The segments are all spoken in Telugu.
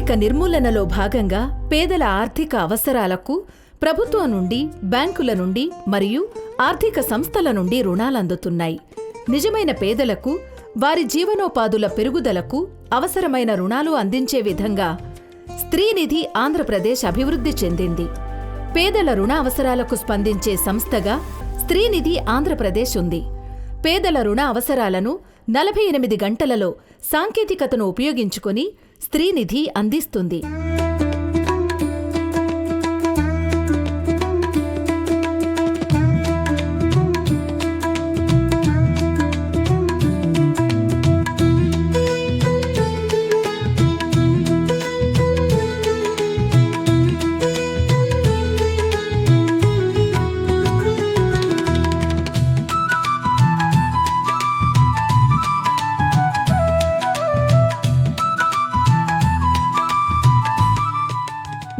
పేదరిక నిర్మూలనలో భాగంగా పేదల ఆర్థిక అవసరాలకు ప్రభుత్వం నుండి, బ్యాంకుల నుండి మరియు ఆర్థిక సంస్థల నుండి రుణాలందుతున్నాయి. నిజమైన పేదలకు వారి జీవనోపాధుల పెరుగుదలకు అవసరమైన రుణాలు అందించే విధంగా స్త్రీనిధి ఆంధ్రప్రదేశ్ అభివృద్ధి చెందింది. పేదల రుణ అవసరాలకు స్పందించే సంస్థగా స్త్రీనిధి ఆంధ్రప్రదేశ్ ఉంది. పేదల రుణ అవసరాలను 48 గంటలలో సాంకేతికతను ఉపయోగించుకొని స్త్రీనిధి అందిస్తుంది.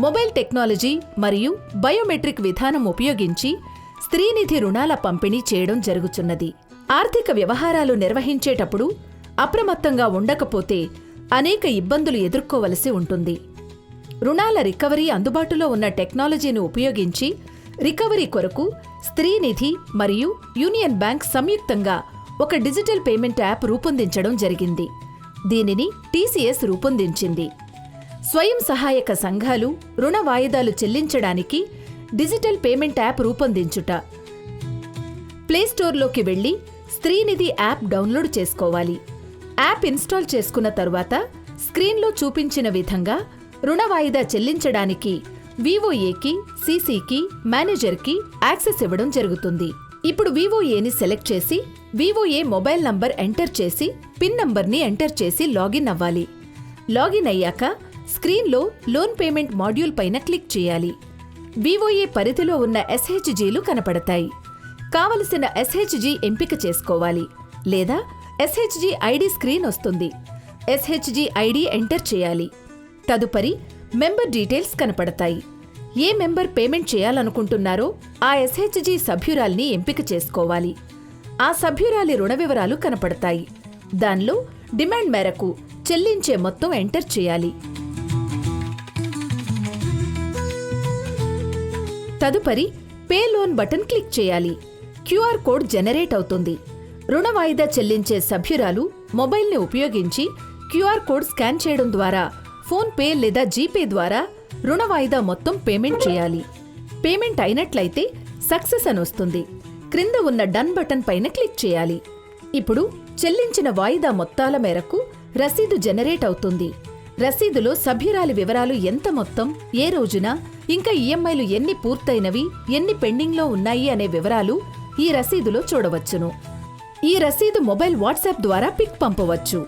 మొబైల్ టెక్నాలజీ మరియు బయోమెట్రిక్ విధానం ఉపయోగించి స్త్రీనిధి రుణాల పంపిణీ చేయడం జరుగుతున్నది. ఆర్థిక వ్యవహారాలు నిర్వహించేటప్పుడు అప్రమత్తంగా ఉండకపోతే అనేక ఇబ్బందులు ఎదుర్కోవలసి ఉంటుంది. రుణాల రికవరీ అందుబాటులో ఉన్న టెక్నాలజీని ఉపయోగించి రికవరీ కొరకు స్త్రీనిధి మరియు యూనియన్ బ్యాంక్ సంయుక్తంగా ఒక డిజిటల్ పేమెంట్ యాప్ రూపొందించడం జరిగింది. దీనిని TCS రూపొందించింది. స్వయం సహాయక సంఘాలు రుణ వాయిదాలు చెల్లించడానికి డిజిటల్ పేమెంట్ యాప్ రూపొందించుట. ప్లేస్టోర్లోకి వెళ్లి స్త్రీనిధి యాప్ డౌన్లోడ్ చేసుకోవాలి. యాప్ ఇన్స్టాల్ చేసుకున్న తరువాత స్క్రీన్లో చూపించిన విధంగా రుణ వాయిదా చెల్లించడానికి VOAకి, CCకి, మేనేజర్కి యాక్సెస్ ఇవ్వడం జరుగుతుంది. ఇప్పుడు VOAని సెలెక్ట్ చేసి VOA మొబైల్ నంబర్ ఎంటర్ చేసి పిన్ నంబర్ని ఎంటర్ చేసి లాగిన్ అవ్వాలి. లాగిన్ అయ్యాక స్క్రీన్లో లోన్ పేమెంట్ మాడ్యూల్ పైన క్లిక్ చేయాలి. VOA పరిధిలో ఉన్న SHGలు కనపడతాయి. కావలసిన SHG ఎంపిక చేసుకోవాలి లేదా SHG ఐడి స్క్రీన్ వస్తుంది. SHG ఐడి ఎంటర్ చేయాలి. తదుపరి మెంబర్ డీటెయిల్స్ కనపడతాయి. ఏ మెంబర్ పేమెంట్ చేయాలనుకుంటున్నారో ఆ SHG సభ్యురాల్ని ఎంపిక చేసుకోవాలి. ఆ సభ్యురాలి రుణ వివరాలు కనపడతాయి. దానిలో డిమాండ్ మేరకు చెల్లించే మొత్తం ఎంటర్ చేయాలి. తదుపరి పే లోన్ బటన్ క్లిక్ చేయాలి. QR కోడ్ జనరేట్ అవుతుంది. రుణ వాయిదా చెల్లించే సభ్యురాలు మొబైల్ని ఉపయోగించి QR కోడ్ స్కాన్ చేయడం ద్వారా ఫోన్పే లేదా జీపే ద్వారా రుణ వాయిదా మొత్తం పేమెంట్ చేయాలి. పేమెంట్ అయినట్లయితే సక్సెస్ అని వస్తుంది. క్రింద ఉన్న డన్ బటన్ పైన క్లిక్ చేయాలి. ఇప్పుడు చెల్లించిన వాయిదా మొత్తాల మేరకు రసీదు జనరేట్ అవుతుంది. రసీదులో సభ్యురాలి వివరాలు, ఎంత మొత్తం, ఏ రోజున, ఇంకా EMIలు ఎన్ని పూర్తయినవి, ఎన్ని పెండింగ్లో ఉన్నాయి అనే వివరాలు ఈ రసీదులో చూడవచ్చును. ఈ రసీదు మొబైల్ వాట్సాప్ ద్వారా పిక్ పంపవచ్చు.